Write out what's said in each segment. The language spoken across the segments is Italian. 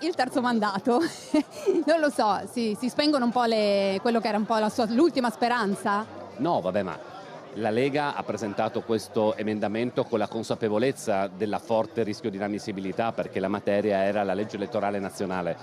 Il terzo mandato. Non lo so, si spengono un po' quello che era un po' l'ultima speranza? No, vabbè, ma la Lega ha presentato questo emendamento con la consapevolezza della forte rischio di inammissibilità, perché la materia era la legge elettorale nazionale.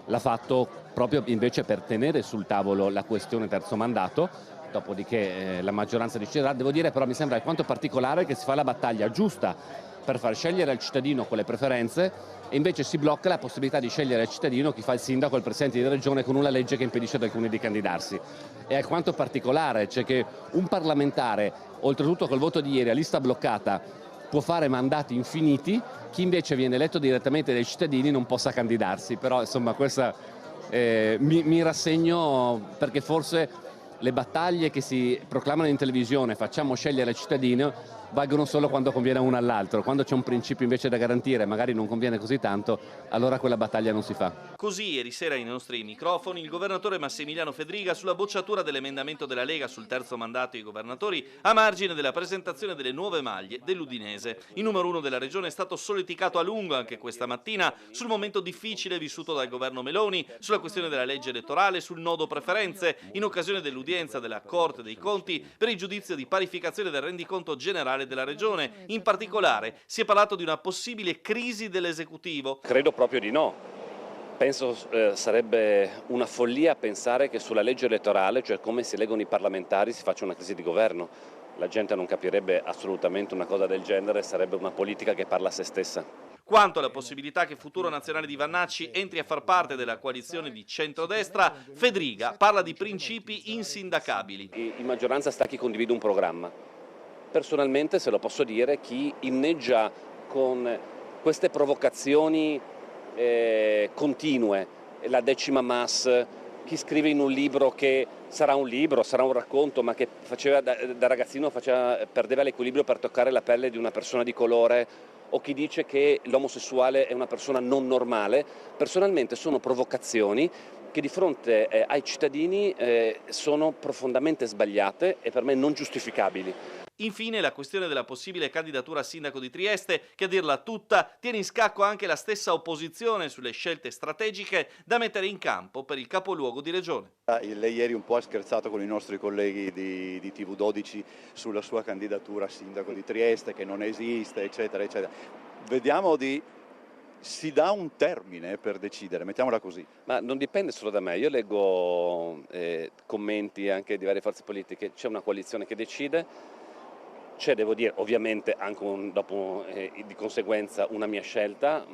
L'ha fatto proprio invece per tenere sul tavolo la questione terzo mandato, dopodiché la maggioranza deciderà. Devo dire però mi sembra alquanto particolare che si fa la battaglia giusta per far scegliere al cittadino quelle preferenze e invece si blocca la possibilità di scegliere al cittadino chi fa il sindaco o il presidente di regione con una legge che impedisce ad alcuni di candidarsi. È alquanto particolare, cioè che un parlamentare, oltretutto col voto di ieri a lista bloccata, può fare mandati infiniti, chi invece viene eletto direttamente dai cittadini non possa candidarsi. Però insomma questa mi rassegno, perché forse le battaglie che si proclamano in televisione, facciamo scegliere al cittadino, valgono solo quando conviene a uno all'altro. Quando c'è un principio invece da garantire, magari non conviene così tanto, allora quella battaglia non si fa. Così ieri sera ai nostri microfoni il governatore Massimiliano Fedriga sulla bocciatura dell'emendamento della Lega sul terzo mandato ai governatori a margine della presentazione delle nuove maglie dell'Udinese. Il numero uno della regione è stato solleticato a lungo anche questa mattina sul momento difficile vissuto dal governo Meloni, sulla questione della legge elettorale, sul nodo preferenze, in occasione dell'udienza della Corte dei Conti per il giudizio di parificazione del rendiconto generale della regione. In particolare si è parlato di una possibile crisi dell'esecutivo. Credo proprio di no. Penso sarebbe una follia pensare che sulla legge elettorale, cioè come si eleggono i parlamentari, si faccia una crisi di governo. La gente non capirebbe assolutamente una cosa del genere, sarebbe una politica che parla a se stessa. Quanto alla possibilità che Futuro Nazionale di Vannacci entri a far parte della coalizione di centrodestra, Fedriga parla di principi insindacabili. In maggioranza sta chi condivide un programma. Personalmente, se lo posso dire, chi inneggia con queste provocazioni continue, la decima mas, chi scrive in un libro che sarà un libro, sarà un racconto, ma che faceva da ragazzino perdeva l'equilibrio per toccare la pelle di una persona di colore, o chi dice che l'omosessuale è una persona non normale, personalmente sono provocazioni che di fronte ai cittadini sono profondamente sbagliate e per me non giustificabili. Infine la questione della possibile candidatura a sindaco di Trieste, che a dirla tutta tiene in scacco anche la stessa opposizione sulle scelte strategiche da mettere in campo per il capoluogo di regione. Lei ieri un po' ha scherzato con i nostri colleghi di TV12 sulla sua candidatura a sindaco di Trieste, che non esiste, eccetera, eccetera. Vediamo si dà un termine per decidere, mettiamola così. Ma non dipende solo da me, io leggo commenti anche di varie forze politiche, c'è una coalizione che decide. C'è, devo dire, ovviamente anche dopo di conseguenza una mia scelta, ma